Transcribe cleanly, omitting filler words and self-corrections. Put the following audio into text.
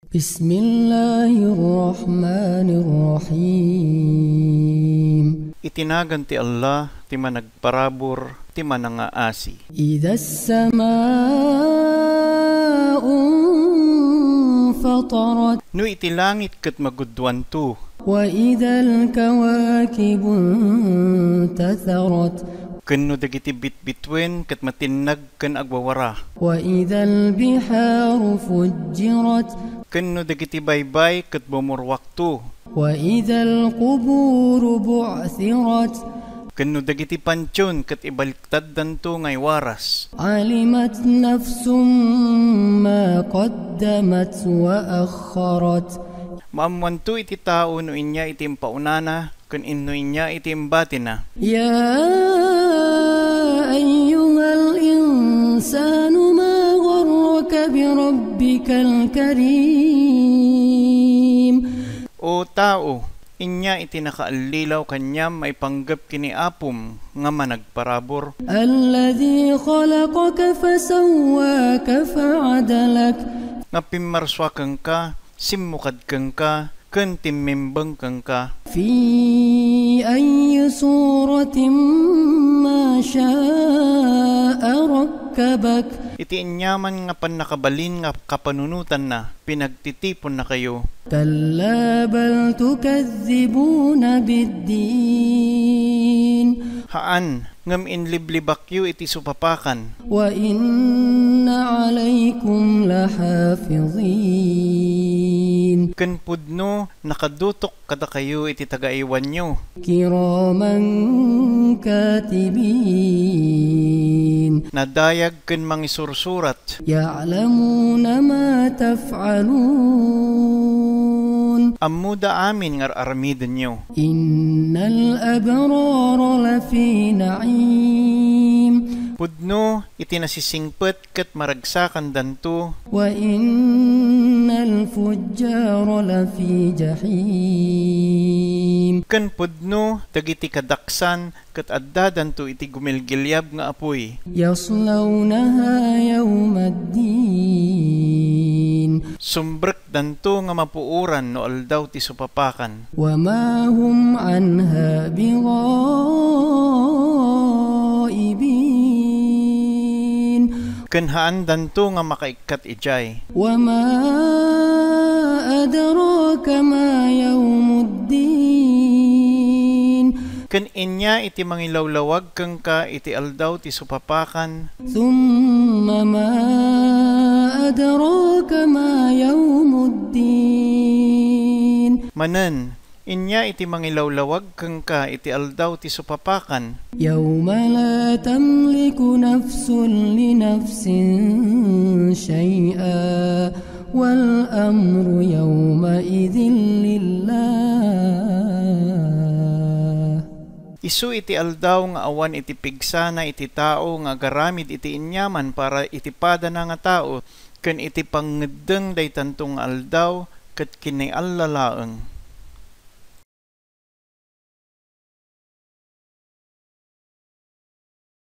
Bismillahirrahmanirrahim. Itinagan ti Allah, ti managparabor, ti manangaasi. Idas samaa'un fatarat. No iti langit ket magudwan to. Wa idal kawakibun tatharat. Kenno dagiti bitbitwen ket matinag ken agwawara. Wa idal biharu fujjirat. Kenno dagiti baybay ket bumurwak to. Wa idal quburu bu'thirat. Kenno dagiti pansyon ket ibaliktad danto ngay waras. Alimat nafsum ma qaddamat wa akharat. Maamwanto iti tao no inya iti paunana ken inno inya iti batina. Ya ayyuhal insanu ma gharraka bi rabbikal karim. O tao, inya iti nakaallilaw kanyam may panggap kini apom nga managparabor. Alladhi khalaqaka fasawwaka fa'adalak. Nga pimarswakang ka, simmukadkang ka, ken timmembang kang ka. Fi ayyi suratin ma sha'a rakkabak. Iti inyaman nga panakabalin nga kapanunutan na, pinagtitipon na kayo. Kalla bal tukazzibuna biddin. Haan, ngam inliblibakyo iti supapakan. Wa inna alaykum lahafizin. Ken pudno, nakadutok kada kayo iti tagaiwan nyo. Kiraman katibin. Nadayag ken mangisursurat. Ya'lamuna ma taf'alun. Ammuda amin ngar aramiden nyo. Innal abrara lafi na'im. Pudno, iti nasisingpet ket maragsakan danto. Wa innal fujjara lafi jahim. Ken pudno, dagiti kadaksan ket adda danto iti gumilgilyab nga apoy. Yaslawnaha yawmaddin. Sumbrek danto nga mapuuran no aldaw ti supapakan. Wa ma hum anha bighaibin. Ken haan danto nga makaikat ijay. Wa ma adraka ma yawmuddin. Ken inya iti mangilawlawag kang ka iti aldaw ti supapakan. Thumma ma adraka ma yawmuddin. Manen, inya iti mangilawlawag kang ka iti aldaw ti supapakan. Yawma la tamliku nafsun li nafsin shay'a wal amru yawma idhin lillah. Isu iti aldaw nga awan iti pigsana iti tao nga garamid iti inyaman para iti pada na nga tao ken iti pangeddeng daytantong aldaw ket kinay allalaeng.